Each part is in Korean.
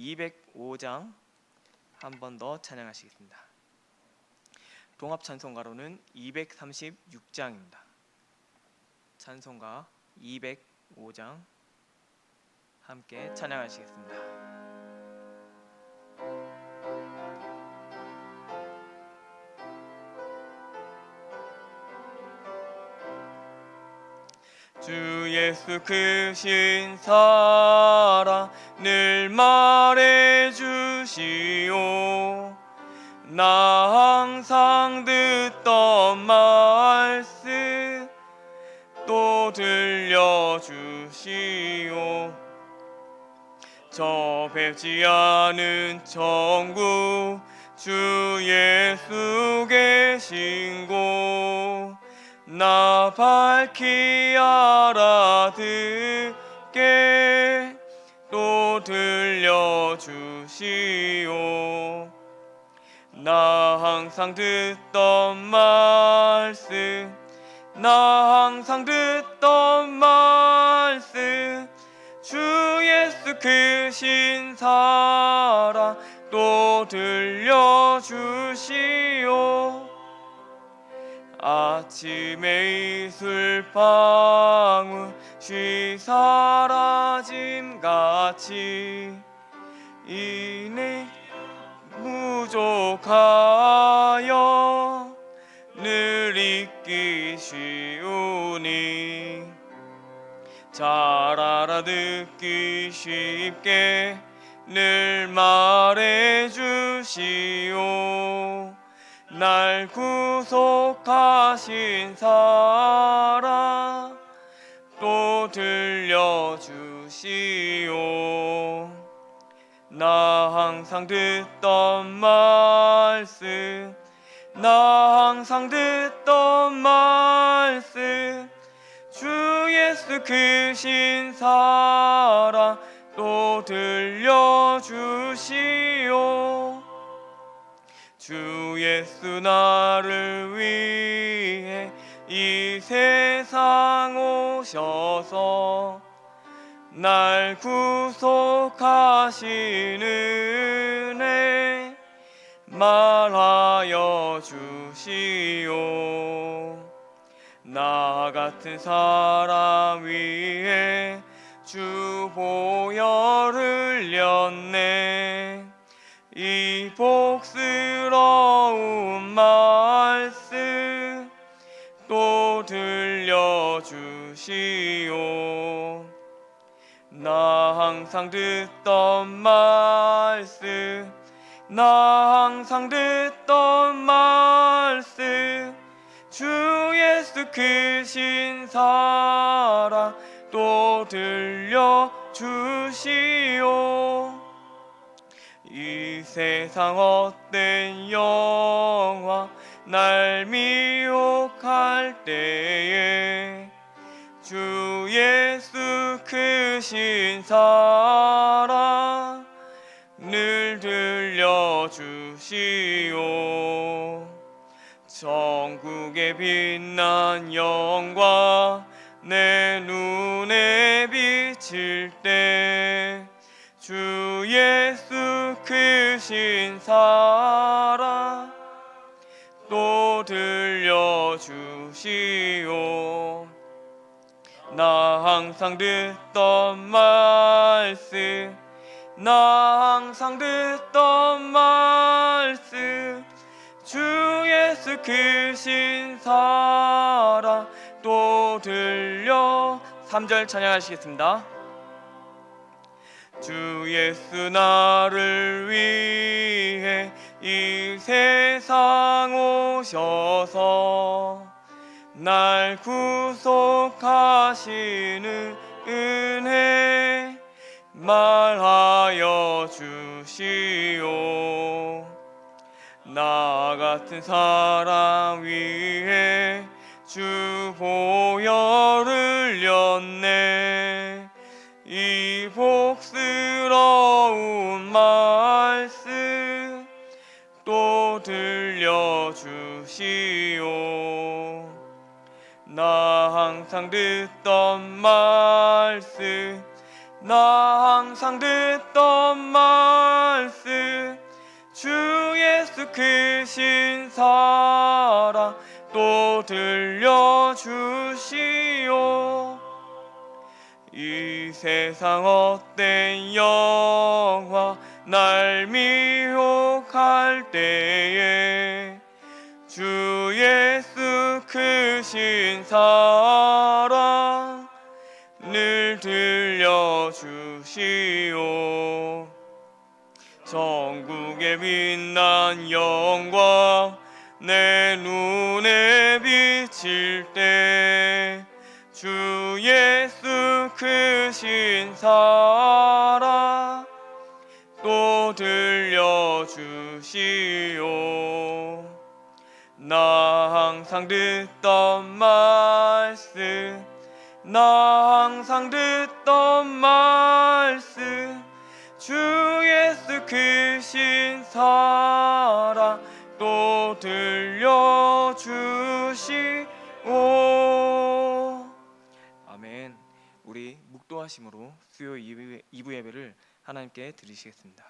205장 한 번 더 찬양하시겠습니다. 동합 찬송가로는 236장입니다. 찬송가 205장 함께 찬양하시겠습니다. 주 예수 크신 사랑 늘 말해주시오. 나 항상 듣던 말씀 또 들려주시오. 저 뵙지 않은 천국 주 예수 계신 곳 나 밝히 알아듣게 또 들려주시오. 나 항상 듣던 말씀 나 항상 듣던 말씀 주 예수 크신 사랑 또 들려주시오. 아침의 이슬방울 쉬 사라짐같이 이내 부족하여 늘 잊기 쉬우니 잘 알아듣기 쉽게 늘 말해주시오. 날 구속하신 사랑 또 들려주시오. 나 항상 듣던 말씀 나 항상 듣던 말씀 주 예수 크신 사랑 또 들려주시오. 주 예수 나를 위해 이 세상 오셔서 날 구속하신 은혜 말하여 주시오. 나 같은 사람 위해 주 보혈 흘렸네. 이 복스러운 말씀 또 들려주시오. 나 항상 듣던 말씀 나 항상 듣던 말씀 주 예수 크신 사랑 또 들려주시오. 이 세상 헛된 영화 날 미혹할 때에 주 예수 크신 사랑 늘 들려주시오. 천국의 빛난 영광 내 눈에 비칠 때 주 예수 크신 사랑 또 들려주시오. 나 항상 듣던 말씀 나 항상 듣던 말씀 주 예수 크신 사랑 또 들려 3절 찬양하시겠습니다. 주 예수 나를 위해 이 세상 오셔서 날 구속하시는 은혜 말하여 주시오. 나 같은 사람 위해 주 보혈 흘렸네. 이 복스러운 말씀 또 들려주시오. 나 항상 듣던 말씀 나 항상 듣던 말씀 주 예수 크신 사랑 또 들려주시오. 이 세상 헛된 영화 날 미혹할 때에 주 예수 크신 사랑 늘 들려주시오. 전국의 빛난 영광 내 눈에 비칠 때 주 예수 크신 사랑 또 들려주시오. 나 항상 듣던 말씀 나 항상 듣던 말씀 주 예수 크신 사랑 또 들려주시오. 아멘. 우리 묵도하심으로 수요 2부 예배를 하나님께 드리시겠습니다.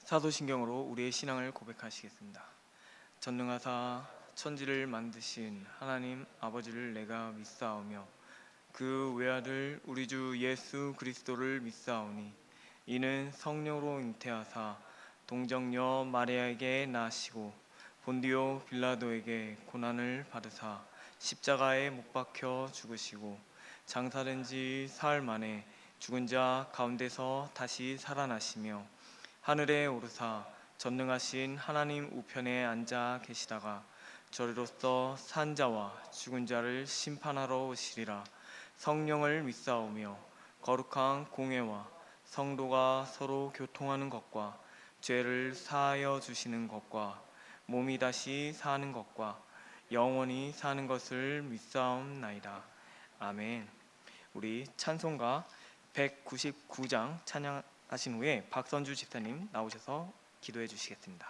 사도신경으로 우리의 신앙을 고백하시겠습니다. 전능하사 천지를 만드신 하나님 아버지를 내가 믿사오며 그 외아들 우리 주 예수 그리스도를 믿사오니 이는 성령으로 잉태하사 동정녀 마리아에게 나시고 본디오 빌라도에게 고난을 받으사 십자가에 못 박혀 죽으시고 장사된 지 사흘 만에 죽은 자 가운데서 다시 살아나시며 하늘에 오르사 전능하신 하나님 우편에 앉아 계시다가 저리로서 산 자와 죽은 자를 심판하러 오시리라. 성령을 믿사오며 거룩한 공회와 성도가 서로 교통하는 것과 죄를 사하여 주시는 것과 몸이 다시 사는 것과 영원히 사는 것을 믿사옵나이다. 아멘. 우리 찬송가 199장 찬양하신 후에 박선주 집사님 나오셔서 기도해 주시겠습니다.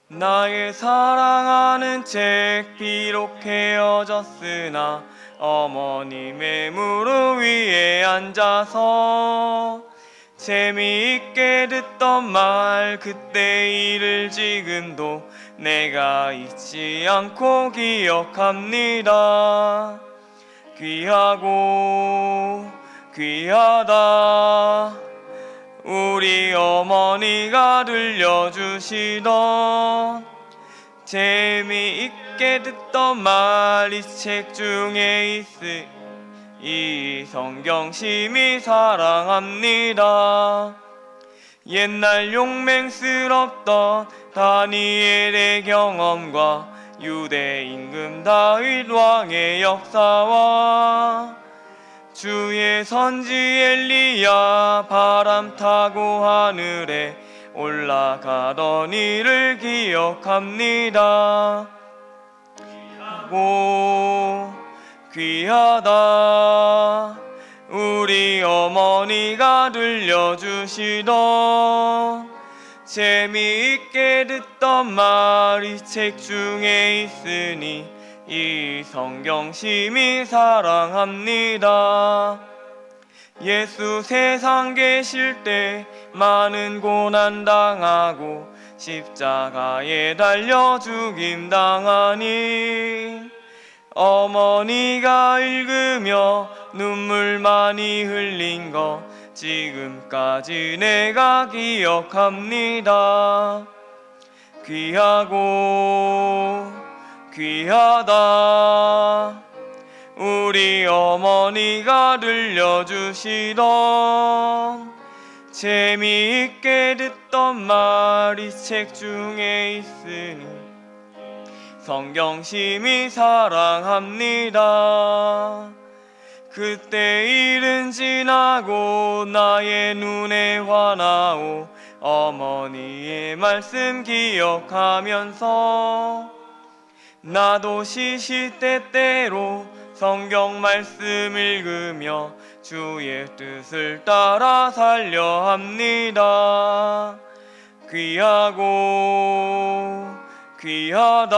나의 사랑하는 책 비록 헤어졌으나 어머님의 무릎 위에 앉아서 재미있게 듣던 말 그때 일을 지금도 내가 잊지 않고 기억합니다. 귀하고 귀하다 우리 어머니가 들려주시던 재미있게 듣던 말 이 책 중에 이 성경 심히 사랑합니다. 옛날 용맹스럽던 다니엘의 경험과 유대 임금 다윗 왕의 역사와 주의 선지 엘리야 바람 타고 하늘에 올라가던 일을 기억합니다. 귀하고 귀하다 우리 어머니가 들려주시던 재미있게 듣던 말 이 책 중에 있으니 이 성경 심히 사랑합니다. 예수 세상 계실 때 많은 고난 당하고 십자가에 달려 죽임 당하니 어머니가 읽으며 눈물 많이 흘린 거 지금까지 내가 기억합니다. 귀하고 귀하다. 우리 어머니가 들려주시던 재미있게 듣던 말이 책 중에 있으니 성경심이 사랑합니다. 그때 일은 지나고 나의 눈에 화나오 어머니의 말씀 기억하면서 나도 시시때때로 성경 말씀 읽으며 주의 뜻을 따라 살려 합니다. 귀하고 귀하다.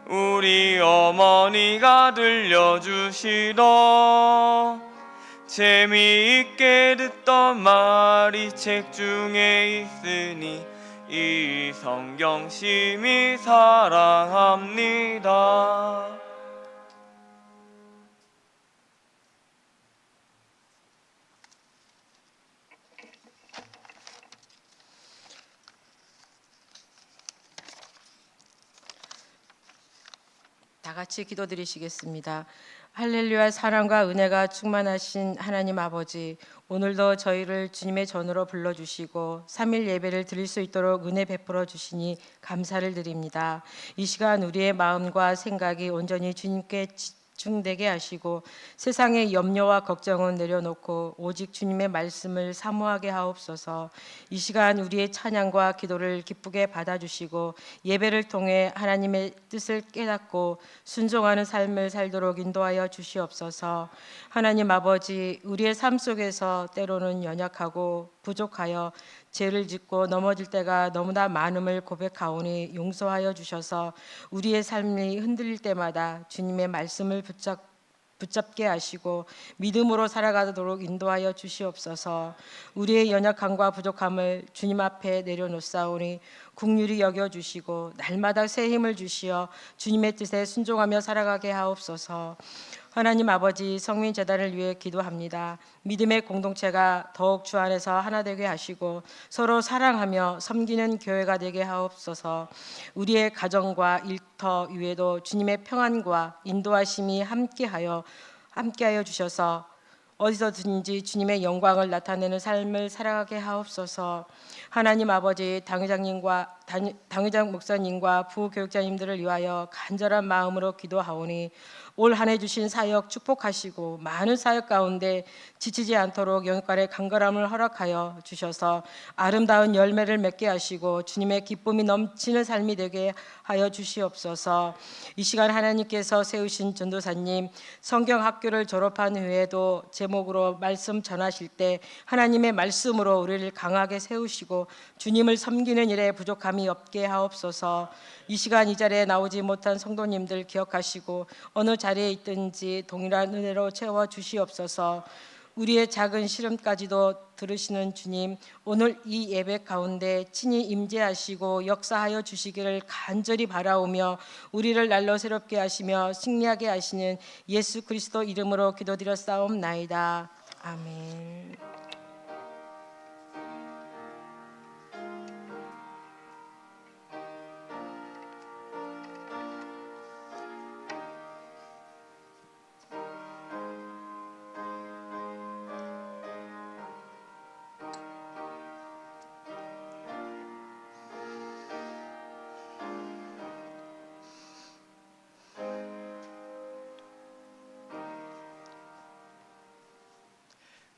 우리 어머니가 들려주시던 재미있게 듣던 말이 책 중에 있으니 이 성경심이 사랑합니다. 다 같이 기도드리시겠습니다. 할렐루야. 사랑과 은혜가 충만하신 하나님 아버지, 오늘도 저희를 주님의 전으로 불러주시고 3일 예배를 드릴 수 있도록 은혜 베풀어 주시니 감사를 드립니다. 이 시간 우리의 마음과 생각이 온전히 주님께 집중되게 하시고 세상의 염려와 걱정은 내려놓고 오직 주님의 말씀을 사모하게 하옵소서. 이 시간 우리의 찬양과 기도를 기쁘게 받아주시고 예배를 통해 하나님의 뜻을 깨닫고 순종하는 삶을 살도록 인도하여 주시옵소서. 하나님 아버지, 우리의 삶 속에서 때로는 연약하고 부족하여 죄를 짓고 넘어질 때가 너무나 많음을 고백하오니 용서하여 주셔서 우리의 삶이 흔들릴 때마다 주님의 말씀을 붙잡게 하시고 믿음으로 살아가도록 인도하여 주시옵소서. 우리의 연약함과 부족함을 주님 앞에 내려놓사오니 긍휼히 여겨주시고 날마다 새 힘을 주시어 주님의 뜻에 순종하며 살아가게 하옵소서. 하나님 아버지, 성민재단을 위해 기도합니다. 믿음의 공동체가 더욱 주 안에서 하나 되게 하시고 서로 사랑하며 섬기는 교회가 되게 하옵소서. 우리의 가정과 일터 위에도 주님의 평안과 인도하심이 함께하여 주셔서 어디서든지 주님의 영광을 나타내는 삶을 살아가게 하옵소서. 하나님 아버지, 당회장 목사님과 부교육자님들을 위하여 간절한 마음으로 기도하오니 올 한 해 주신 사역 축복하시고 많은 사역 가운데 지치지 않도록 영육간의 간절함을 허락하여 주셔서 아름다운 열매를 맺게 하시고 주님의 기쁨이 넘치는 삶이 되게 하여 주시옵소서. 이 시간 하나님께서 세우신 전도사님, 성경 학교를 졸업한 후에도 제목으로 말씀 전하실 때 하나님의 말씀으로 우리를 강하게 세우시고 주님을 섬기는 일에 부족함이 없게 하옵소서. 이 시간 이 자리에 나오지 못한 성도님들 기억하시고 어느 자리에 있든지 동일한 은혜로 채워 주시옵소서. 우리의 작은 시름까지도 들으시는 주님, 오늘 이 예배 가운데 친히 임재하시고 역사하여 주시기를 간절히 바라오며 우리를 날로 새롭게 하시며 승리하게 하시는 예수 그리스도 이름으로 기도드렸사옵나이다. 아멘.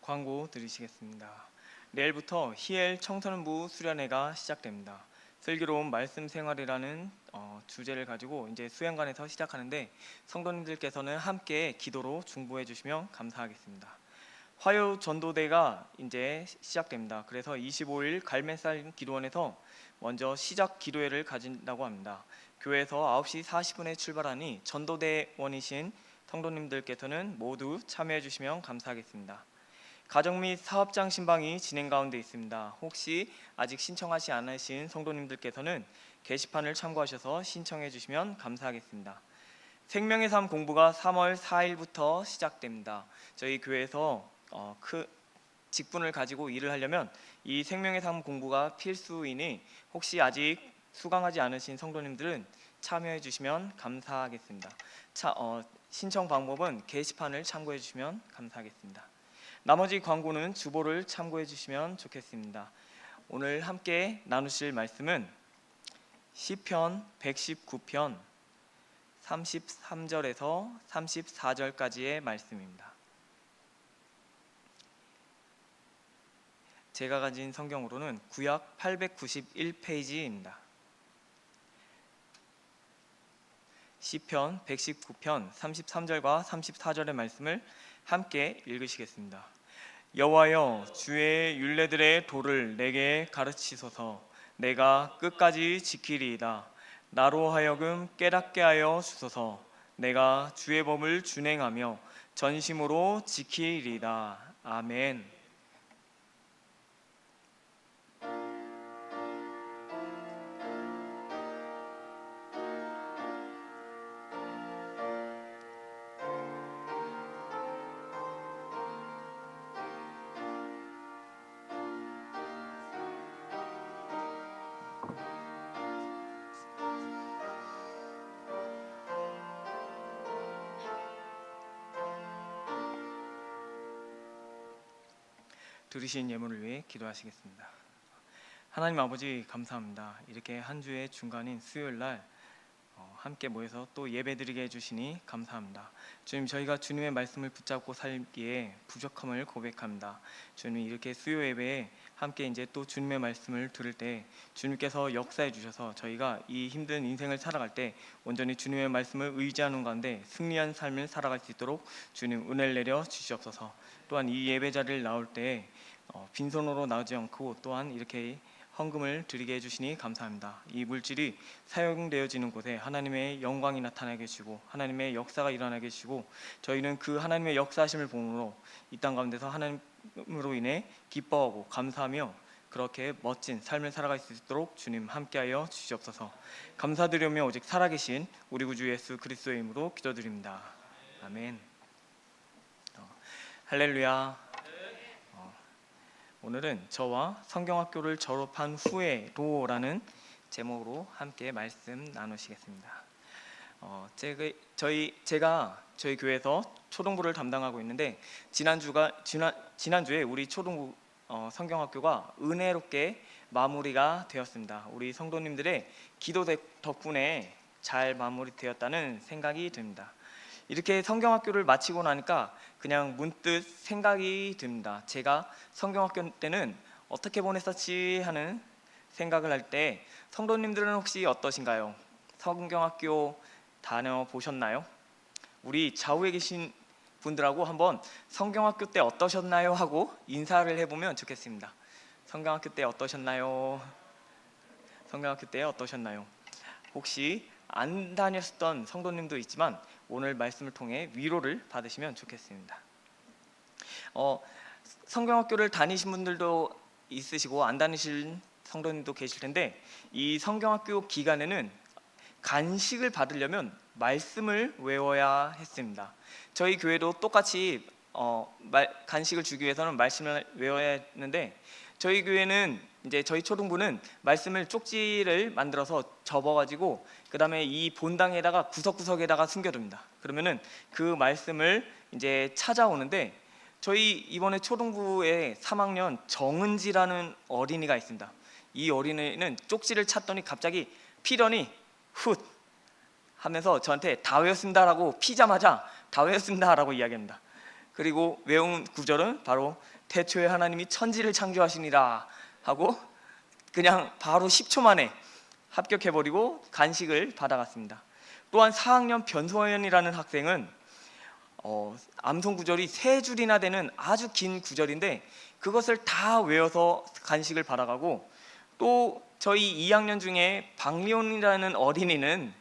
광고 들으시겠습니다. 내일부터 희엘 청소년부 수련회가 시작됩니다. 슬기로운 말씀 생활이라는 주제를 가지고 이제 수양관에서 시작하는데 성도님들께서는 함께 기도로 중보해 주시면 감사하겠습니다. 화요 전도대가 이제 시작됩니다. 그래서 25일 갈매살 기도원에서 먼저 시작 기도회를 가진다고 합니다. 교회에서 9시 40분에 출발하니 전도대원이신 성도님들께서는 모두 참여해 주시면 감사하겠습니다. 가정 및 사업장 신방이 진행 가운데 있습니다. 혹시 아직 신청하지 않으신 성도님들께서는 게시판을 참고하셔서 신청해 주시면 감사하겠습니다. 생명의 삶 공부가 3월 4일부터 시작됩니다. 저희 교회에서 직분을 가지고 일을 하려면 이 생명의 삶 공부가 필수이니 혹시 아직 수강하지 않으신 성도님들은 참여해 주시면 감사하겠습니다. 신청 방법은 게시판을 참고해 주시면 감사하겠습니다. 나머지 광고는 주보를 참고해 주시면 좋겠습니다. 오늘 함께 나누실 말씀은 시편 119편 33절에서 34절까지의 말씀입니다. 제가 가진 성경으로는 구약 891페이지입니다. 시편 119편 33절과 34절의 말씀을 함께 읽으시겠습니다. 여호와여, 주의 율례들의 도를 내게 가르치소서. 내가 끝까지 지키리이다. 나로 하여금 깨닫게 하여 주소서. 내가 주의 법을 준행하며 전심으로 지키리이다. 아멘. 들으신 예물을 위해 기도하시겠습니다. 하나님 아버지, 감사합니다. 이렇게 한 주의 중간인 수요일 날 함께 모여서 또 예배드리게 해주시니 감사합니다. 주님, 저희가 주님의 말씀을 붙잡고 살기에 부족함을 고백합니다. 주님, 이렇게 수요 예배에 함께 이제 또 주님의 말씀을 들을 때 주님께서 역사해 주셔서 저희가 이 힘든 인생을 살아갈 때 온전히 주님의 말씀을 의지하는 가운데 승리한 삶을 살아갈 수 있도록 주님 은혜를 내려 주시옵소서. 또한 이 예배 자리를 나올 때 빈손으로 나오지 않고 또한 이렇게 헌금을 드리게 해주시니 감사합니다. 이 물질이 사용되어지는 곳에 하나님의 영광이 나타나게 해주시고 하나님의 역사가 일어나게 해주시고 저희는 그 하나님의 역사하심을 보므로 이 땅 가운데서 하나님으로 인해 기뻐하고 감사하며 그렇게 멋진 삶을 살아갈 수 있도록 주님 함께하여 주시옵소서. 감사드리며 오직 살아계신 우리 구주 예수 그리스도의 이름으로 기도드립니다. 아멘. 할렐루야. 오늘은 저와 성경학교를 졸업한 후에로라는 제목으로 함께 말씀 나누시겠습니다. 제가 저희 교회에서 초등부를 담당하고 있는데 지난주에 우리 초등부 성경학교가 은혜롭게 마무리가 되었습니다. 우리 성도님들의 기도 덕분에 잘 마무리되었다는 생각이 듭니다. 이렇게 성경학교를 마치고 나니까 그냥 문득 생각이 듭니다. 제가 성경학교 때는 어떻게 보냈었지 하는 생각을 할 때 성도님들은 혹시 어떠신가요? 성경학교 다녀보셨나요? 우리 좌우에 계신 분들하고 한번 성경학교 때 어떠셨나요? 하고 인사를 해보면 좋겠습니다. 성경학교 때 어떠셨나요? 성경학교 때 어떠셨나요? 혹시 안 다녔던 성도님도 있지만 오늘 말씀을 통해 위로를 받으시면 좋겠습니다. 성경학교를 다니신 분들도 있으시고 안 다니신 성도님도 계실 텐데 이 성경학교 기간에는 간식을 받으려면 말씀을 외워야 했습니다. 저희 교회도 똑같이 간식을 주기 위해서는 말씀을 외워야 했는데 저희 교회는 이제 저희 초등부는 말씀을 쪽지를 만들어서 접어가지고 그 다음에 이 본당에다가 구석구석에다가 숨겨둡니다. 그러면은 그 말씀을 이제 찾아오는데 저희 이번에 초등부에 3학년 정은지라는 어린이가 있습니다. 이 어린이는 쪽지를 찾더니 갑자기 피더니 훗 하면서 저한테 다 외웠습니다라고 피자마자 다 외웠습니다라고 이야기합니다. 그리고 외운 구절은 바로 태초에 하나님이 천지를 창조하시니라 하고 그냥 바로 10초 만에 합격해버리고 간식을 받아갔습니다. 또한 4학년 변소연이라는 학생은 암송 구절이 3줄이나 되는 아주 긴 구절인데 그것을 다 외워서 간식을 받아가고 또 저희 2학년 중에 박리온이라는 어린이는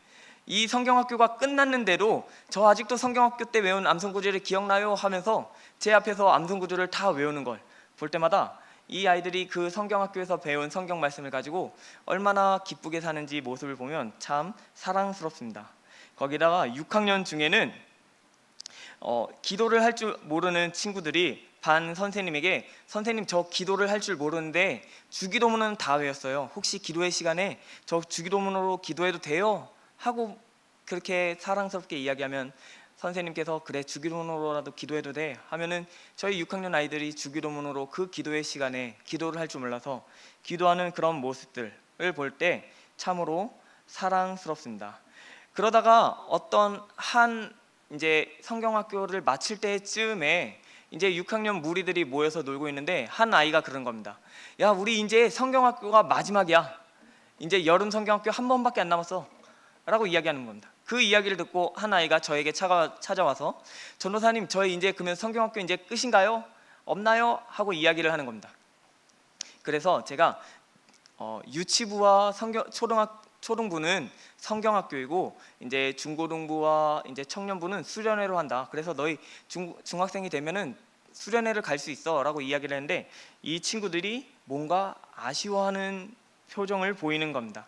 이 성경학교가 끝났는데도 저 아직도 성경학교 때 외운 암송 구절이 기억나요? 하면서 제 앞에서 암송 구절을 다 외우는 걸 볼 때마다 이 아이들이 그 성경학교에서 배운 성경 말씀을 가지고 얼마나 기쁘게 사는지 모습을 보면 참 사랑스럽습니다. 거기다가 6학년 중에는 기도를 할 줄 모르는 친구들이 반 선생님에게 선생님 저 기도를 할 줄 모르는데 주기도문은 다 외웠어요. 혹시 기도회 시간에 저 주기도문으로 기도해도 돼요? 하고 그렇게 사랑스럽게 이야기하면 선생님께서 그래 주기도문으로라도 기도해도 돼 하면은 저희 6학년 아이들이 주기도문으로 그 기도의 시간에 기도를 할 줄 몰라서 기도하는 그런 모습들을 볼 때 참으로 사랑스럽습니다. 그러다가 어떤 한 이제 성경학교를 마칠 때쯤에 이제 6학년 무리들이 모여서 놀고 있는데 한 아이가 그런 겁니다. 야, 우리 이제 성경학교가 마지막이야. 이제 여름 성경학교 한 번밖에 안 남았어 라고 이야기하는 겁니다. 그 이야기를 듣고 한 아이가 저에게 찾아와서 전도사님, 저희 이제 그러면 성경학교 이제 끝인가요? 없나요? 하고 이야기를 하는 겁니다. 그래서 제가 유치부와 초등부는 성경학교이고 이제 중고등부와 이제 청년부는 수련회로 한다. 그래서 너희 중학생이 되면은 수련회를 갈 수 있어라고 이야기를 했는데 이 친구들이 뭔가 아쉬워하는 표정을 보이는 겁니다.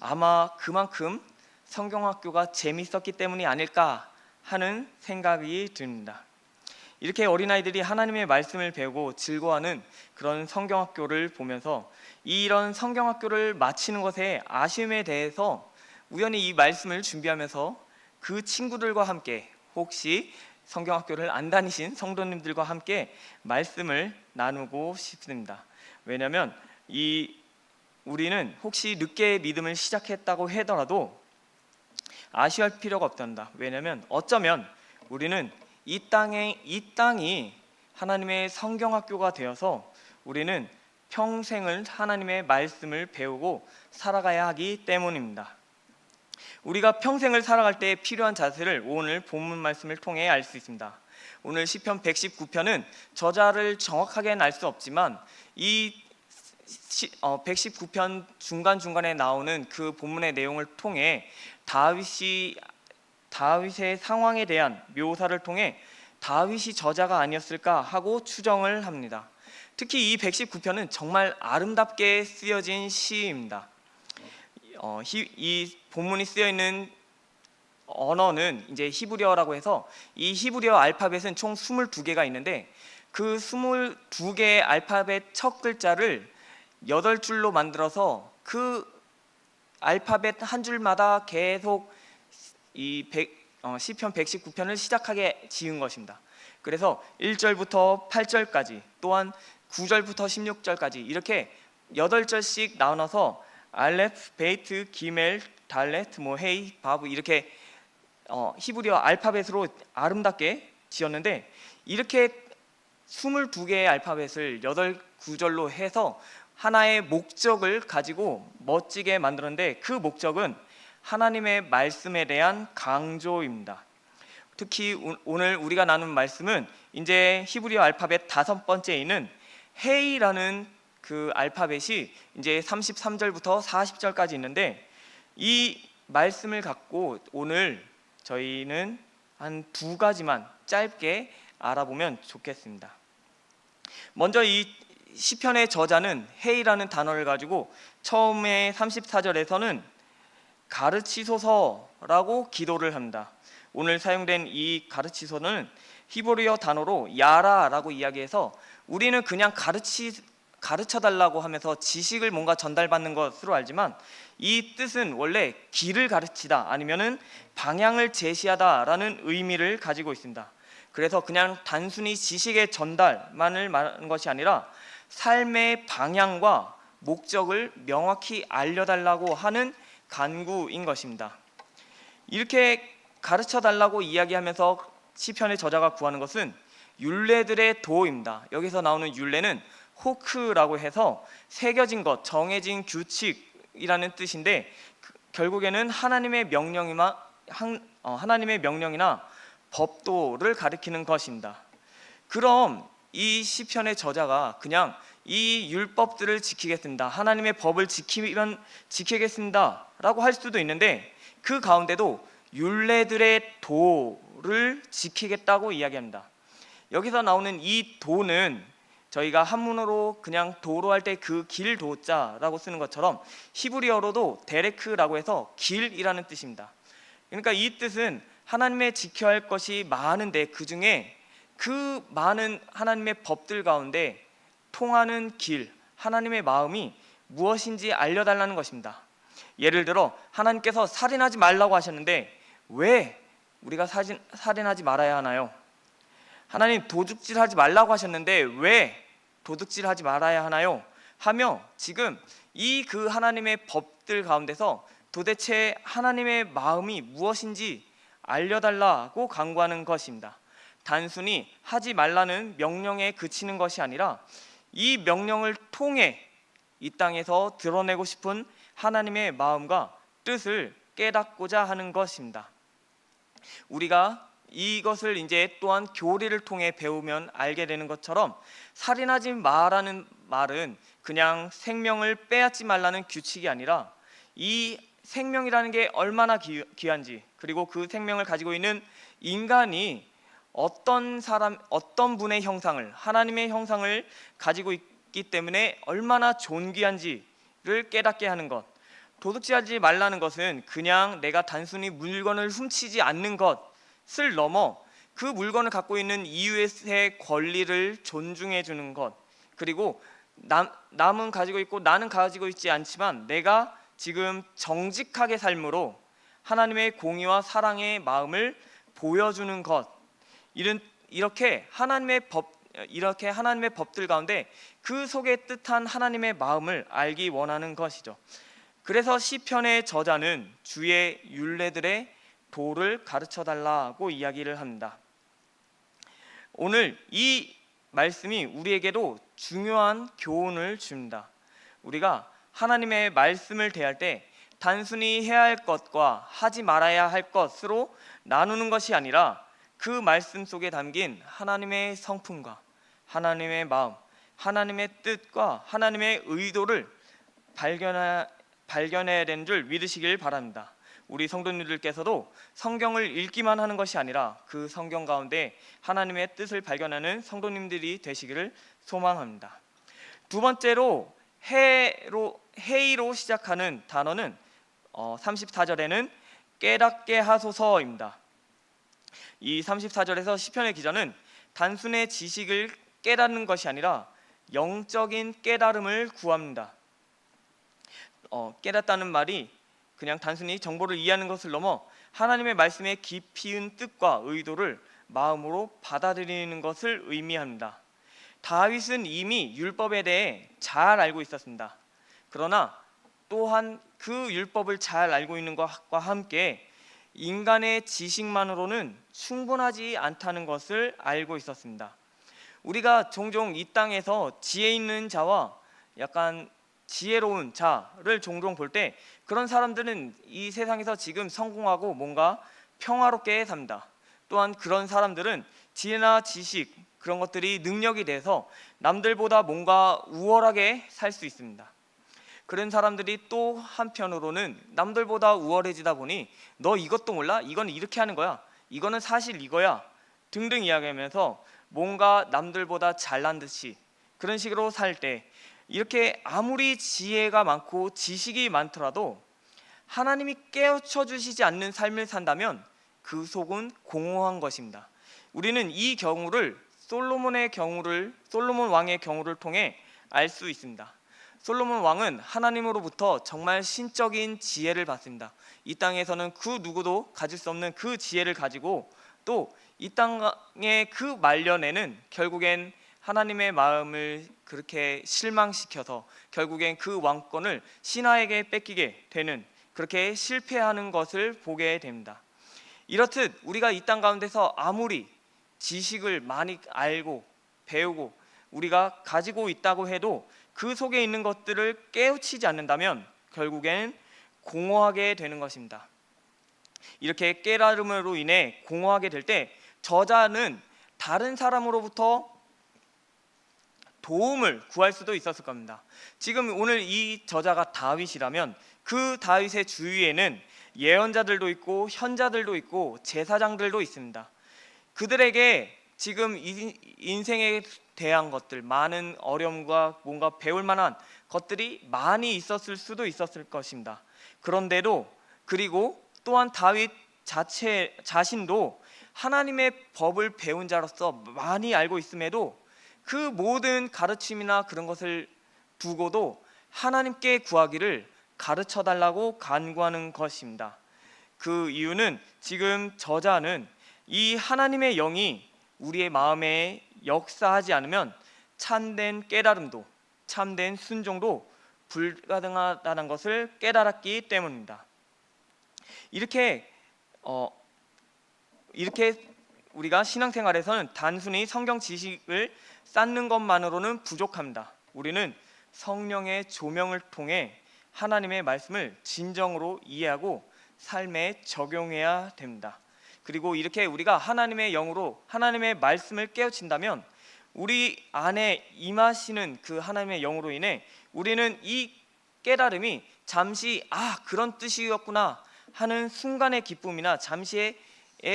아마 그만큼 성경학교가 재밌었기 때문이 아닐까 하는 생각이 듭니다. 이렇게 어린아이들이 하나님의 말씀을 배우고 즐거워하는 그런 성경학교를 보면서 이런 성경학교를 마치는 것에 아쉬움에 대해서 우연히 이 말씀을 준비하면서 그 친구들과 함께 혹시 성경학교를 안 다니신 성도님들과 함께 말씀을 나누고 싶습니다. 왜냐하면 우리는 혹시 늦게 믿음을 시작했다고 하더라도 아쉬워할 필요가 없단다. 왜냐하면 어쩌면 우리는 이 땅이 하나님의 성경학교가 되어서 우리는 평생을 하나님의 말씀을 배우고 살아가야 하기 때문입니다. 우리가 평생을 살아갈 때 필요한 자세를 오늘 본문 말씀을 통해 알 수 있습니다. 오늘 시편 119편은 저자를 정확하게는 알 수 없지만 이 119편 중간중간에 나오는 그 본문의 내용을 통해 다윗의 상황에 대한 묘사를 통해 다윗이 저자가 아니었을까 하고 추정을 합니다. 특히 이 119편은 정말 아름답게 쓰여진 시입니다. 이 본문이 쓰여 있는 언어는 이제 히브리어라고 해서 이 히브리어 알파벳은 총 22개가 있는데 그 22개의 알파벳 첫 글자를 8줄로 만들어서 그 알파벳 한 줄마다 계속 시편 119편을 시작하게 지은 것입니다. 그래서 1절부터 8절까지 또한 9절부터 16절까지 이렇게 8절씩 나눠서 알레프, 베이트, 기멜, 달렛, 헤이, 바브 이렇게 히브리어 알파벳으로 아름답게 지었는데 이렇게 22개의 알파벳을 8구절로 해서 하나의 목적을 가지고 멋지게 만들었는데 그 목적은 하나님의 말씀에 대한 강조입니다. 특히 오늘 우리가 나눈 말씀은 이제 히브리어 알파벳 5번째에 있는 헤이라는 그 알파벳이 이제 33절부터 40절까지 있는데 이 말씀을 갖고 오늘 저희는 한 2가지만 짧게 알아보면 좋겠습니다. 먼저 이 시편의 저자는 헤이라는 단어를 가지고 처음에 34절에서는 가르치소서라고 기도를 합니다. 오늘 사용된 이 가르치소는 히브리어 단어로 야라라고 이야기해서 우리는 그냥 가르쳐달라고 하면서 지식을 뭔가 전달받는 것으로 알지만 이 뜻은 원래 길을 가르치다 아니면은 방향을 제시하다라는 의미를 가지고 있습니다. 그래서 그냥 단순히 지식의 전달만을 말하는 것이 아니라 삶의 방향과 목적을 명확히 알려달라고 하는 간구인 것입니다. 이렇게 가르쳐달라고 이야기하면서 시편의 저자가 구하는 것은 율례들의 도입니다. 여기서 나오는 율례는 호크라고 해서 새겨진 것, 정해진 규칙이라는 뜻인데 결국에는 하나님의 명령이나 법도를 가리키는 것입니다. 그럼 이 시편의 저자가 그냥 이 율법들을 지키겠습니다, 하나님의 법을 지키면 지키겠습니다 라고 할 수도 있는데 그 가운데도 율례들의 도를 지키겠다고 이야기합니다. 여기서 나오는 이 도는 저희가 한문어로 그냥 도로 할 때 그 길 도자라고 쓰는 것처럼 히브리어로도 데레크라고 해서 길이라는 뜻입니다. 그러니까 이 뜻은 하나님의 지켜야 할 것이 많은데 그 중에 그 많은 하나님의 법들 가운데 통하는 길, 하나님의 마음이 무엇인지 알려달라는 것입니다. 예를 들어 하나님께서 살인하지 말라고 하셨는데 왜 우리가 살인하지 말아야 하나요? 하나님 도둑질하지 말라고 하셨는데 왜 도둑질하지 말아야 하나요? 하며 지금 이 그 하나님의 법들 가운데서 도대체 하나님의 마음이 무엇인지 알려달라고 간구하는 것입니다. 단순히 하지 말라는 명령에 그치는 것이 아니라 이 명령을 통해 이 땅에서 드러내고 싶은 하나님의 마음과 뜻을 깨닫고자 하는 것입니다. 우리가 이것을 이제 또한 교리를 통해 배우면 알게 되는 것처럼 살인하지 마라는 말은 그냥 생명을 빼앗지 말라는 규칙이 아니라 이 생명이라는 게 얼마나 귀한지, 그리고 그 생명을 가지고 있는 인간이 어떤 분의 형상을, 하나님의 형상을 가지고 있기 때문에 얼마나 존귀한지를 깨닫게 하는 것. 도둑질하지 말라는 것은 그냥 내가 단순히 물건을 훔치지 않는 것을 넘어 그 물건을 갖고 있는 이웃의 권리를 존중해 주는 것, 그리고 남은 가지고 있고 나는 가지고 있지 않지만 내가 지금 정직하게 삶으로 하나님의 공의와 사랑의 마음을 보여주는 것, 이렇게 하나님의 법들 가운데 그 속에 뜻한 하나님의 마음을 알기 원하는 것이죠. 그래서 시편의 저자는 주의 율례들의 도를 가르쳐 달라고 이야기를 합니다. 오늘 이 말씀이 우리에게도 중요한 교훈을 줍니다. 우리가 하나님의 말씀을 대할 때 단순히 해야 할 것과 하지 말아야 할 것으로 나누는 것이 아니라 그 말씀 속에 담긴 하나님의 성품과 하나님의 마음, 하나님의 뜻과 하나님의 의도를 발견해야 되는 줄 믿으시길 바랍니다. 우리 성도님들께서도 성경을 읽기만 하는 것이 아니라 그 성경 가운데 하나님의 뜻을 발견하는 성도님들이 되시기를 소망합니다. 두 번째로 회의로 시작하는 단어는 34절에는 깨닫게 하소서입니다. 이 34절에서 시편의 기자는 단순의 지식을 깨닫는 것이 아니라 영적인 깨달음을 구합니다. 깨닫다는 말이 그냥 단순히 정보를 이해하는 것을 넘어 하나님의 말씀의 깊이 있는 뜻과 의도를 마음으로 받아들이는 것을 의미합니다. 다윗은 이미 율법에 대해 잘 알고 있었습니다. 그러나 또한 그 율법을 잘 알고 있는 것과 함께 인간의 지식만으로는 충분하지 않다는 것을 알고 있었습니다. 우리가 종종 이 땅에서 지혜 있는 자와 약간 지혜로운 자를 종종 볼 때 그런 사람들은 이 세상에서 지금 성공하고 뭔가 평화롭게 삽니다. 또한 그런 사람들은 지혜나 지식, 그런 것들이 능력이 돼서 남들보다 뭔가 우월하게 살 수 있습니다. 그런 사람들이 또 한편으로는 남들보다 우월해지다 보니 너 이것도 몰라? 이건 이렇게 하는 거야. 이거는 사실 이거야. 등등 이야기하면서 뭔가 남들보다 잘난 듯이 그런 식으로 살 때, 이렇게 아무리 지혜가 많고 지식이 많더라도 하나님이 깨우쳐 주시지 않는 삶을 산다면 그 속은 공허한 것입니다. 우리는 이 경우를 솔로몬 왕의 경우를 통해 알 수 있습니다. 솔로몬 왕은 하나님으로부터 정말 신적인 지혜를 받습니다. 이 땅에서는 그 누구도 가질 수 없는 그 지혜를 가지고 또 이 땅의 그 말년에는 결국엔 하나님의 마음을 그렇게 실망시켜서 결국엔 그 왕권을 신하에게 뺏기게 되는, 그렇게 실패하는 것을 보게 됩니다. 이렇듯 우리가 이 땅 가운데서 아무리 지식을 많이 알고 배우고 우리가 가지고 있다고 해도 그 속에 있는 것들을 깨우치지 않는다면 결국엔 공허하게 되는 것입니다. 이렇게 깨달음으로 인해 공허하게 될 때 저자는 다른 사람으로부터 도움을 구할 수도 있었을 겁니다. 지금 오늘 이 저자가 다윗이라면 그 다윗의 주위에는 예언자들도 있고 현자들도 있고 제사장들도 있습니다. 그들에게 지금 인생에 대한 것들, 많은 어려움과 뭔가 배울 만한 것들이 많이 있었을 수도 있었을 것입니다. 그런데도, 그리고 또한 다윗 자신도 하나님의 법을 배운 자로서 많이 알고 있음에도 그 모든 가르침이나 그런 것을 두고도 하나님께 구하기를 가르쳐 달라고 간구하는 것입니다. 그 이유는 지금 저자는 이 하나님의 영이 우리의 마음에 역사하지 않으면 참된 깨달음도 참된 순종도 불가능하다는 것을 깨달았기 때문입니다. 이렇게 우리가 신앙생활에서는 단순히 성경 지식을 쌓는 것만으로는 부족합니다. 우리는 성령의 조명을 통해 하나님의 말씀을 진정으로 이해하고 삶에 적용해야 됩니다. 그리고 이렇게 우리가 하나님의 영으로 하나님의 말씀을 깨우친다면 우리 안에 임하시는 그 하나님의 영으로 인해 우리는 이 깨달음이 잠시 그런 뜻이었구나 하는 순간의 기쁨이나 잠시의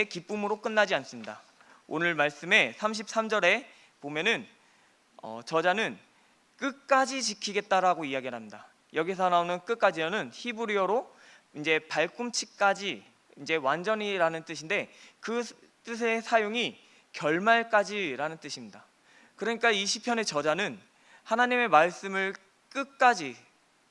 기쁨으로 끝나지 않습니다. 오늘 말씀의 33절에 보면은 저자는 끝까지 지키겠다라고 이야기를 합니다. 여기서 나오는 끝까지는 히브리어로 이제 발꿈치까지 이제 완전히라는 뜻인데 그 뜻의 사용이 결말까지라는 뜻입니다. 그러니까 이 시편의 저자는 하나님의 말씀을 끝까지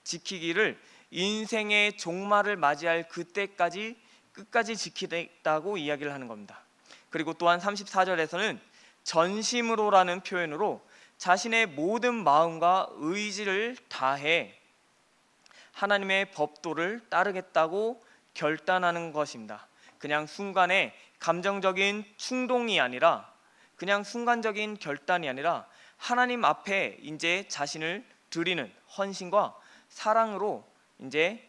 지키기를 인생의 종말을 맞이할 그때까지 끝까지 지키겠다고 이야기를 하는 겁니다. 그리고 또한 34절에서는 전심으로라는 표현으로 자신의 모든 마음과 의지를 다해 하나님의 법도를 따르겠다고 결단하는 것입니다. 그냥 순간의 감정적인 충동이 아니라 그냥 순간적인 결단이 아니라 하나님 앞에 이제 자신을 드리는 헌신과 사랑으로 이제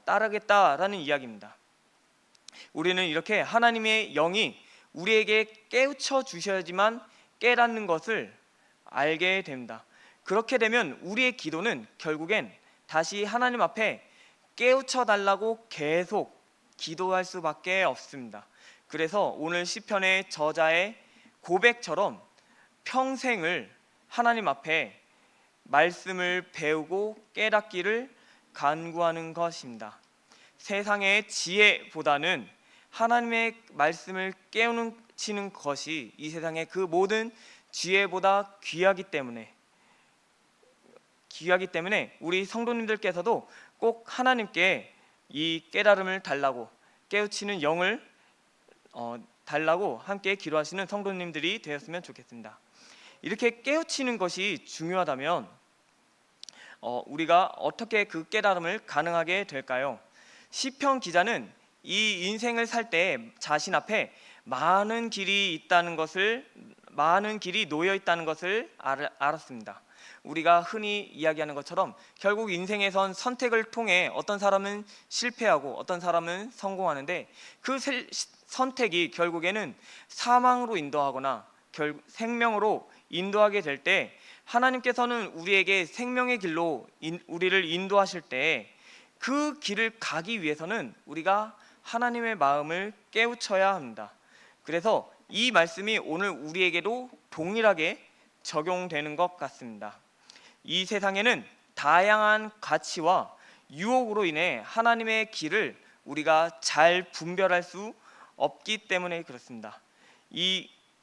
따르겠다라는 이야기입니다. 우리는 이렇게 하나님의 영이 우리에게 깨우쳐 주셔야지만 깨닫는 것을 알게 됩니다. 그렇게 되면 우리의 기도는 결국엔 다시 하나님 앞에 깨우쳐 달라고 계속 기도할 수밖에 없습니다. 그래서 오늘 시편의 저자의 고백처럼 평생을 하나님 앞에 말씀을 배우고 깨닫기를 간구하는 것입니다. 세상의 지혜보다는 하나님의 말씀을 깨우치는 것이 이 세상의 그 모든 지혜보다 귀하기 때문에 우리 성도님들께서도 꼭 하나님께 이 깨달음을 달라고 깨우치는 영을 달라고 함께 기도하시는 성도님들이 되었으면 좋겠습니다. 이렇게 깨우치는 것이 중요하다면 우리가 어떻게 그 깨달음을 가능하게 될까요? 시편 기자는 이 인생을 살 때 자신 앞에 많은 길이 놓여 있다는 것을 알았습니다. 우리가 흔히 이야기하는 것처럼 결국 인생에선 선택을 통해 어떤 사람은 실패하고 어떤 사람은 성공하는데 그 선택이 결국에는 사망으로 인도하거나 생명으로 인도하게 될 때 하나님께서는 우리에게 생명의 길로 우리를 인도하실 때 그 길을 가기 위해서는 우리가 하나님의 마음을 깨우쳐야 합니다. 그래서 이 말씀이 오늘 우리에게도 동일하게 적용되는 것 같습니다. 이 세상에는 다양한 가치와 유혹으로 인해 하나님의 길을 우리가 잘 분별할 수 없기 때문에 그렇습니다.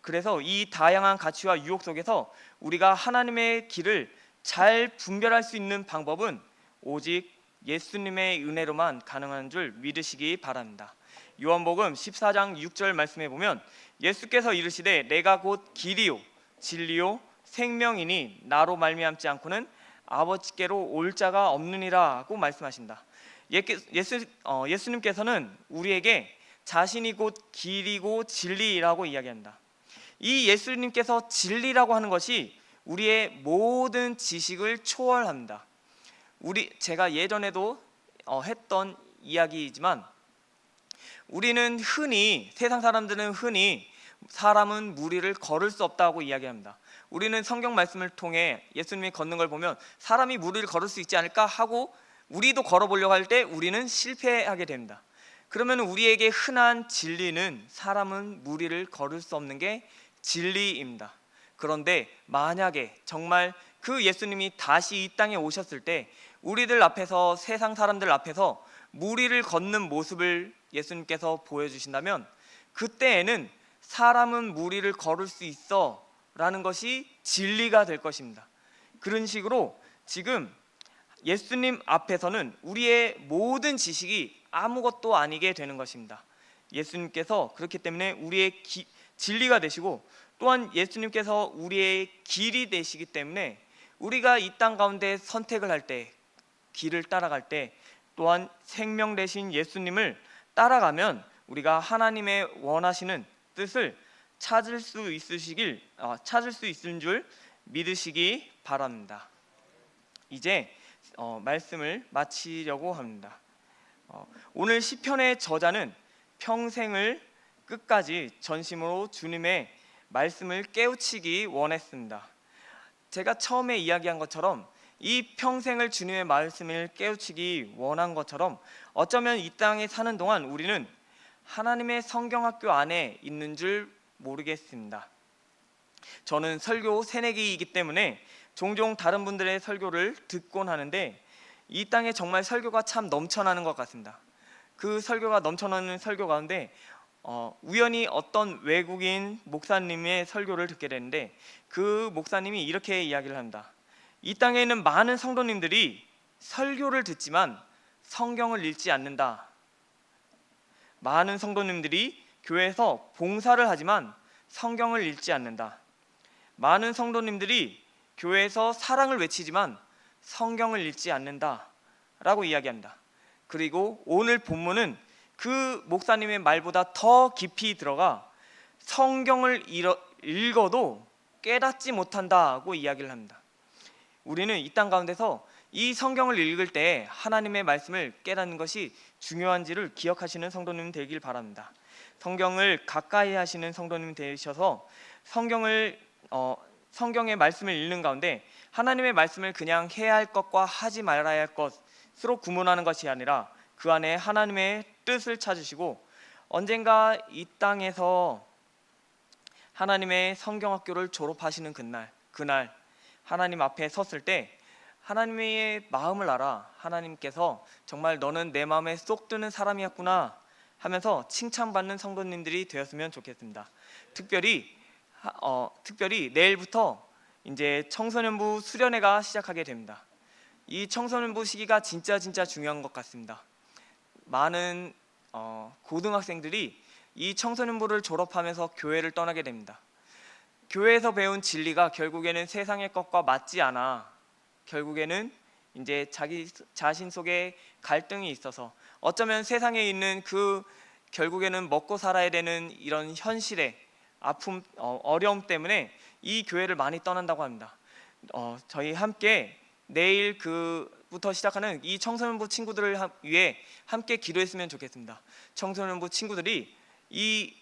그래서 이 다양한 가치와 유혹 속에서 우리가 하나님의 길을 잘 분별할 수 있는 방법은 오직 예수님의 은혜로만 가능한 줄 믿으시기 바랍니다. 요한복음 14장 6절 말씀에 보면 예수께서 이르시되 내가 곧 길이요 진리요 생명이니 나로 말미암지 않고는 아버지께로 올 자가 없느니라고 말씀하신다. 예수님께서는 우리에게 자신이 곧 길이고 진리라고 이야기합니다. 이 예수님께서 진리라고 하는 것이 우리의 모든 지식을 초월합니다. 제가 예전에도 했던 이야기이지만 세상 사람들은 흔히 사람은 무리를 걸을 수 없다고 이야기합니다. 우리는 성경 말씀을 통해 예수님이 걷는 걸 보면 사람이 무리를 걸을 수 있지 않을까 하고 우리도 걸어보려고 할 때 우리는 실패하게 됩니다. 그러면 우리에게 흔한 진리는 사람은 무리를 걸을 수 없는 게 진리입니다. 그런데 만약에 정말 그 예수님이 다시 이 땅에 오셨을 때 우리들 앞에서 세상 사람들 앞에서 무리를 걷는 모습을 예수님께서 보여주신다면 그때에는 사람은 무리를 걸을 수 있어 라는 것이 진리가 될 것입니다. 그런 식으로 지금 예수님 앞에서는 우리의 모든 지식이 아무것도 아니게 되는 것입니다. 예수님께서 그렇기 때문에 우리의 진리가 되시고, 또한 예수님께서 우리의 길이 되시기 때문에 우리가 이 땅 가운데 선택을 할 때, 길을 따라갈 때, 또한 생명 되신 예수님을 따라가면 우리가 하나님의 원하시는 뜻을 찾을 수 있을 줄 믿으시기 바랍니다. 이제 말씀을 마치려고 합니다. 오늘 시편의 저자는 평생을 끝까지 전심으로 주님의 말씀을 깨우치기 원했습니다. 제가 처음에 이야기한 것처럼 이 평생을 주님의 말씀을 깨우치기 원한 것처럼, 어쩌면 이 땅에 사는 동안 우리는 하나님의 성경학교 안에 있는 줄 모르겠습니다. 저는 설교 새내기이기 때문에 종종 다른 분들의 설교를 듣곤 하는데, 이 땅에 정말 설교가 참 넘쳐나는 것 같습니다. 그 설교가 넘쳐나는 설교 가운데 우연히 어떤 외국인 목사님의 설교를 듣게 되는데, 그 목사님이 이렇게 이야기를 합니다. 이 땅에 있는 많은 성도님들이 설교를 듣지만 성경을 읽지 않는다. 많은 성도님들이 교회에서 봉사를 하지만 성경을 읽지 않는다. 많은 성도님들이 교회에서 사랑을 외치지만 성경을 읽지 않는다 라고 이야기합니다. 그리고 오늘 본문은 그 목사님의 말보다 더 깊이 들어가 성경을 읽어도 깨닫지 못한다고 이야기를 합니다. 우리는 이 땅 가운데서 이 성경을 읽을 때 하나님의 말씀을 깨닫는 것이 중요한지를 기억하시는 성도님 되길 바랍니다. 성경을 가까이 하시는 성도님 되셔서 성경의 말씀을 읽는 가운데 하나님의 말씀을 그냥 해야 할 것과 하지 말아야 할 것으로 구분하는 것이 아니라 그 안에 하나님의 뜻을 찾으시고, 언젠가 이 땅에서 하나님의 성경학교를 졸업하시는 그날 하나님 앞에 섰을 때 하나님의 마음을 알아 하나님께서 정말 너는 내 마음에 쏙 드는 사람이었구나 하면서 칭찬받는 성도님들이 되었으면 좋겠습니다. 특별히 내일부터 이제 청소년부 수련회가 시작하게 됩니다. 이 청소년부 시기가 진짜 중요한 것 같습니다. 많은 고등학생들이 이 청소년부를 졸업하면서 교회를 떠나게 됩니다. 교회에서 배운 진리가 결국에는 세상의 것과 맞지 않아 결국에는 이제 자기 자신 속에 갈등이 있어서, 어쩌면 세상에 있는 결국에는 먹고 살아야 되는 이런 현실의 아픔, 어려움 때문에 이 교회를 많이 떠난다고 합니다. 저희 함께 내일부터 시작하는 이 청소년부 친구들을 위해 함께 기도했으면 좋겠습니다. 청소년부 친구들이 이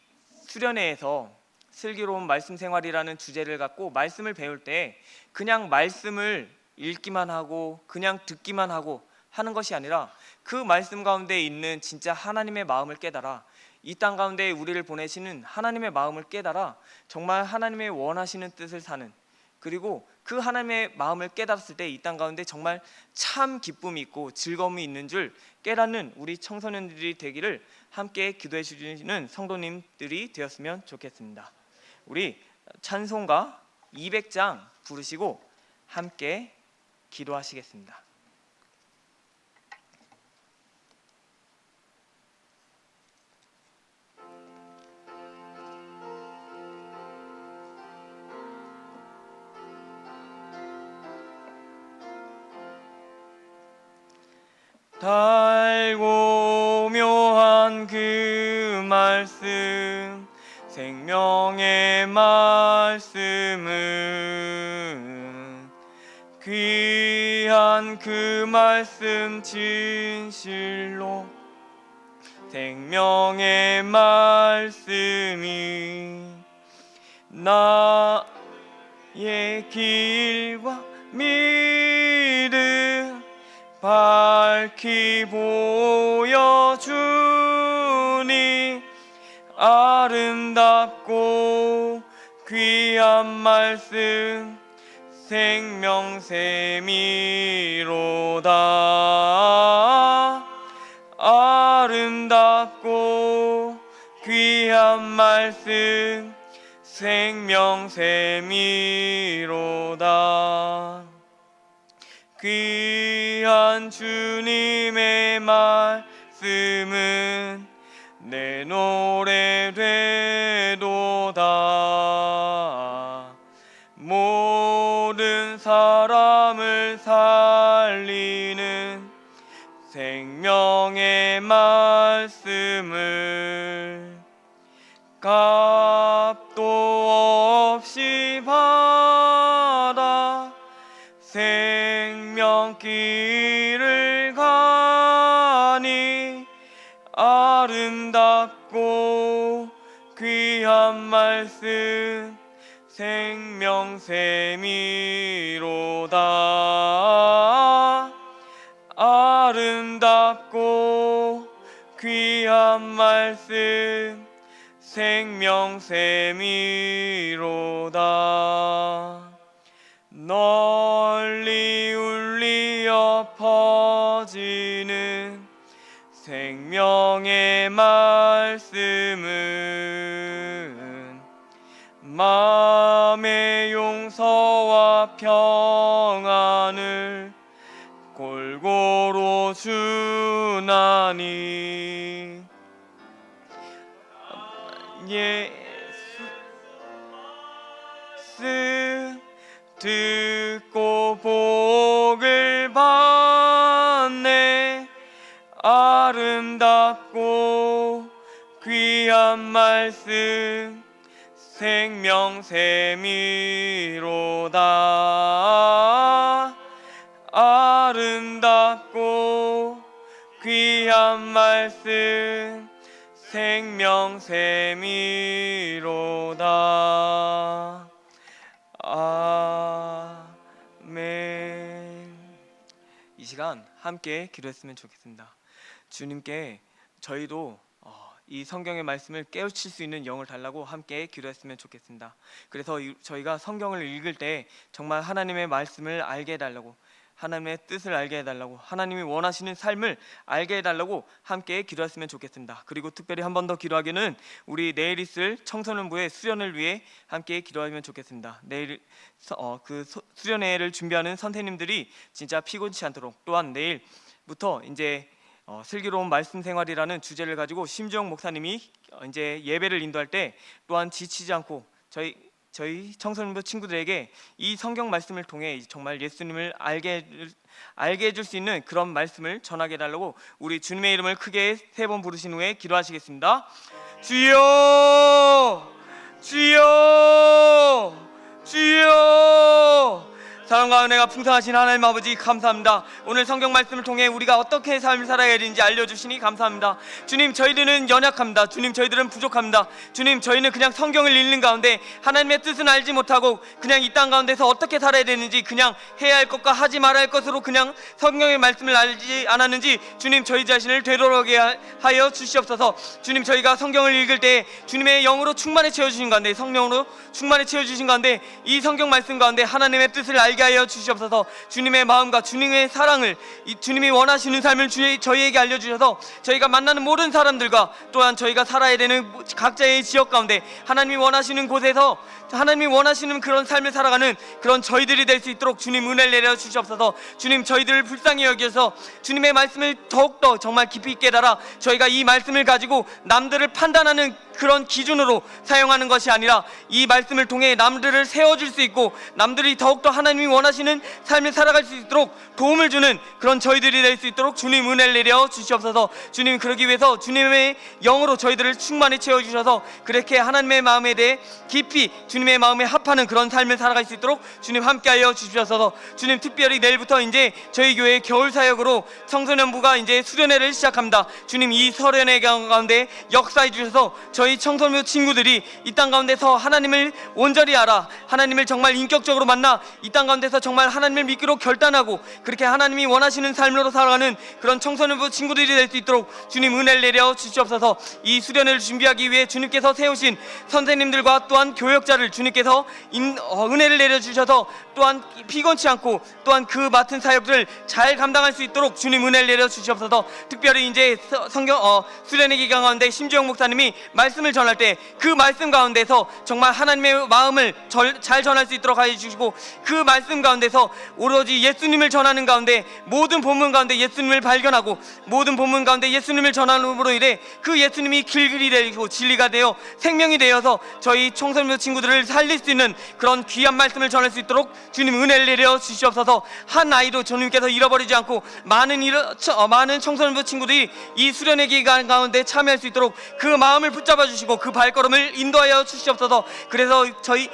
수련회에서 슬기로운 말씀 생활이라는 주제를 갖고 말씀을 배울 때 그냥 말씀을 읽기만 하고 그냥 듣기만 하고 하는 것이 아니라 그 말씀 가운데 있는 진짜 하나님의 마음을 깨달아, 이 땅 가운데 우리를 보내시는 하나님의 마음을 깨달아 정말 하나님의 원하시는 뜻을 사는, 그리고 그 하나님의 마음을 깨달았을 때 이 땅 가운데 정말 참 기쁨이 있고 즐거움이 있는 줄 깨닫는 우리 청소년들이 되기를 함께 기도해 주시는 성도님들이 되었으면 좋겠습니다. 우리 찬송가 200장 부르시고 함께 기도하시겠습니다. 달고 묘한 그 말씀, 생명의 말씀은 귀한 그 말씀 진실로, 생명의 말씀이 나의 길과 믿음 밝히 보여주니, 아름답고 귀한 말씀 생명샘이로다. 아름답고 귀한 말씀 생명샘이로다. 귀한 또한 주님의 말씀은 내 노래 되도다. 모든 사람을 살리는 생명의 말씀을 값도 없이 받아 생명길을 가니 아름답고 귀한 말씀 생명샘이로다. 아름답고 귀한 말씀 생명샘이로다. 널리 울리어 퍼지는 생명의 말씀은 마음의 용서와 평안을 골고루 주나니. 예수 듣고 복을 받네. 아름답고 귀한 말씀 생명샘이로다. 아름답고 귀한 말씀 생명샘이로다. 아멘. 이 시간 함께 기도했으면 좋겠습니다. 주님께 저희도 이 성경의 말씀을 깨우칠 수 있는 영을 달라고 함께 기도했으면 좋겠습니다. 그래서 저희가 성경을 읽을 때 정말 하나님의 말씀을 알게 해달라고, 하나님의 뜻을 알게 해달라고, 하나님이 원하시는 삶을 알게 해달라고 함께 기도했으면 좋겠습니다. 그리고 특별히 한 번 더 기도하기는 우리 내일 있을 청소년부의 수련을 위해 함께 기도하면 좋겠습니다. 내일 그 수련회를 준비하는 선생님들이 진짜 피곤치 않도록, 또한 내일부터 이제 슬기로운 말씀 생활이라는 주제를 가지고 심주영 목사님이 이제 예배를 인도할 때 또한 지치지 않고 저희 청소년부 친구들에게 이 성경 말씀을 통해 정말 예수님을 알게 해줄 수 있는 그런 말씀을 전하게 해달라고 우리 주님의 이름을 크게 3번 부르신 후에 기도하시겠습니다. 주여, 주여, 주여. 사랑과 은혜가 풍성하신 하나님 아버지 감사합니다. 오늘 성경 말씀을 통해 우리가 어떻게 삶을 살아야 되는지 알려주시니 감사합니다. 주님, 저희들은 연약합니다. 주님, 저희들은 부족합니다. 주님, 저희는 그냥 성경을 읽는 가운데 하나님의 뜻은 알지 못하고 그냥 이 땅 가운데서 어떻게 살아야 되는지, 그냥 해야 할 것과 하지 말아야 할 것으로 그냥 성경의 말씀을 알지 않았는지 주님, 저희 자신을 되돌아오게 하여 주시옵소서. 주님, 저희가 성경을 읽을 때 주님의 영으로 충만히 채워주신 가운데, 성령으로 충만히 채워주신 가운데 이 성경 말씀 가운데 하나님의 뜻을 알게 하여 주시옵소서. 주님의 마음과 주님의 사랑을, 주님이 원하시는 삶을 저희에게 알려주셔서 저희가 만나는 모든 사람들과 또한 저희가 살아야 되는 각자의 지역 가운데 하나님이 원하시는 곳에서 하나님이 원하시는 그런 삶을 살아가는 그런 저희들이 될 수 있도록 주님 은혜를 내려 주시옵소서. 주님, 저희들을 불쌍히 여겨서 주님의 말씀을 더욱더 정말 깊이 있게 달아 저희가 이 말씀을 가지고 남들을 판단하는 그런 기준으로 사용하는 것이 아니라 이 말씀을 통해 남들을 세워줄 수 있고 남들이 더욱더 하나님이 원하시는 삶을 살아갈 수 있도록 도움을 주는 그런 저희들이 될 수 있도록 주님 은혜를 내려 주시옵소서. 주님, 그러기 위해서 주님의 영으로 저희들을 충만히 채워주셔서 그렇게 하나님의 마음에 대해 깊이 주님의 마음에 합하는 그런 삶을 살아갈 수 있도록 주님 함께하여 주시옵소서. 주님, 특별히 내일부터 이제 저희 교회 겨울 사역으로 청소년부가 이제 수련회를 시작합니다. 주님, 이 수련회 가운데 역사해 주셔서 저희 청소년 친구들이 이 땅 가운데서 하나님을 온전히 알아, 하나님을 정말 인격적으로 만나 이 땅 가운데서 정말 하나님을 믿기로 결단하고 그렇게 하나님이 원하시는 삶으로 살아가는 그런 청소년부 친구들이 될 수 있도록 주님 은혜를 내려 주시옵소서. 이 수련회를 준비하기 위해 주님께서 세우신 선생님들과 또한 교역자를 주님께서 은혜를 내려 주셔서 또한 피곤치 않고 또한 그 맡은 사역들을 잘 감당할 수 있도록 주님 은혜를 내려 주시옵소서. 특별히 이제 수련회 기간 가운데 심주영 목사님이 말씀을 전할 때 그 말씀 가운데서 정말 하나님의 마음을 잘 전할 수 있도록 하여 주시고 그 말씀 가운데 가운데서 오로지 예수님을 전하는 가운데 모든 본문 가운데 예수님을 발견하고 모든 본문 가운데 예수님을 전함으로 인해 그 예수님이 길이 되고 진리가 되어 생명이 되어서 저희 청소년 친구들을 살릴 수 있는 그런 귀한 말씀을 전할 수 있도록 주님 은혜를 내려 주시옵소서. 한 아이도 주님께서 잃어버리지 않고 많은 청소년부 친구들이 이 수련회 기간 가운데 참여할 수 있도록 그 마음을 붙잡아 주시고 그 발걸음을 인도하여 주시옵소서. 그래서 저희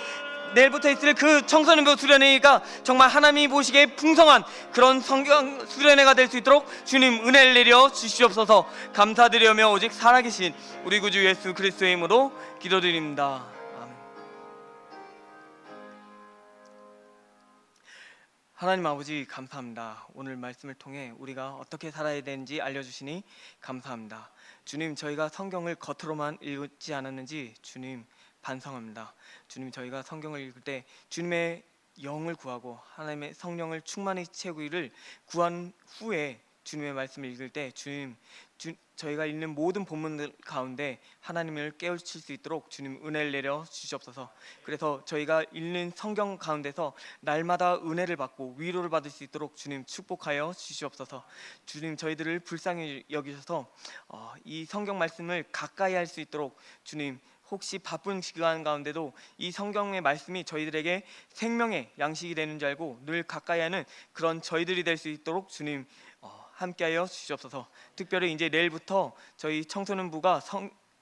내일부터 있을 그 청소년부 수련회가 정말 하나님이 보시기에 풍성한 그런 성경 수련회가 될 수 있도록 주님 은혜를 내려 주시옵소서. 감사드리며 오직 살아계신 우리 구주 예수 그리스도의 이름으로 기도드립니다. 아멘. 하나님 아버지 감사합니다. 오늘 말씀을 통해 우리가 어떻게 살아야 되는지 알려주시니 감사합니다. 주님, 저희가 성경을 겉으로만 읽지 않았는지 주님 반성합니다. 주님, 저희가 성경을 읽을 때 주님의 영을 구하고 하나님의 성령을 충만히 채우기를 구한 후에 주님의 말씀을 읽을 때 저희가 읽는 모든 본문들 가운데 하나님을 깨우칠 수 있도록 주님 은혜를 내려 주시옵소서. 그래서 저희가 읽는 성경 가운데서 날마다 은혜를 받고 위로를 받을 수 있도록 주님 축복하여 주시옵소서. 주님, 저희들을 불쌍히 여기셔서 이 성경 말씀을 가까이 할 수 있도록 주님, 혹시 바쁜 시간 가운데도 이 성경의 말씀이 저희들에게 생명의 양식이 되는 줄 알고 늘 가까이 하는 그런 저희들이 될 수 있도록 주님 함께하여 주시옵소서. 특별히 이제 내일부터 저희 청소년부가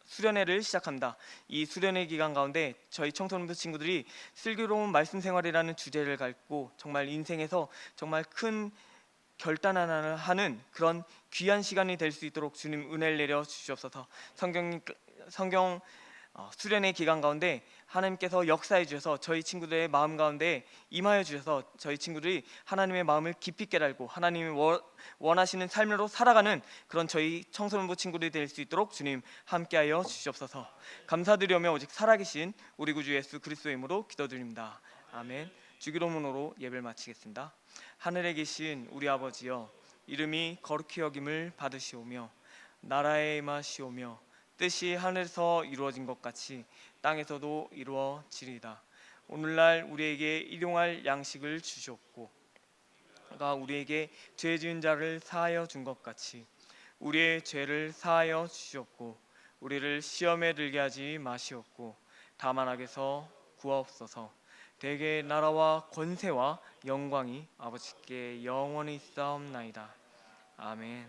수련회를 시작합니다. 이 수련회 기간 가운데 저희 청소년부 친구들이 슬기로운 말씀 생활이라는 주제를 갖고 정말 인생에서 정말 큰 결단 하나를 하는 그런 귀한 시간이 될 수 있도록 주님 은혜를 내려 주시옵소서. 성경 수련회 기간 가운데 하나님께서 역사해 주셔서 저희 친구들의 마음 가운데 임하여 주셔서 저희 친구들이 하나님의 마음을 깊이 깨달고 하나님이 원하시는 삶으로 살아가는 그런 저희 청소년부 친구들이 될 수 있도록 주님 함께하여 주시옵소서. 감사드리며 오직 살아계신 우리 구주 예수 그리스도의 이름으로 기도드립니다. 아멘. 주기도문으로 예배를 마치겠습니다. 하늘에 계신 우리 아버지여, 이름이 거룩히 여김을 받으시오며 나라에 임하시오며 뜻이 하늘에서 이루어진 것 같이 땅에서도 이루어지리이다. 오늘날 우리에게 일용할 양식을 주시옵고 가 우리에게 죄 지은 자를 사하여 준 것 같이 우리의 죄를 사하여 주시옵고 우리를 시험에 들게 하지 마시옵고 다만 악에서 구하옵소서. 대개 나라와 권세와 영광이 아버지께 영원히 있사옵나이다. 아멘.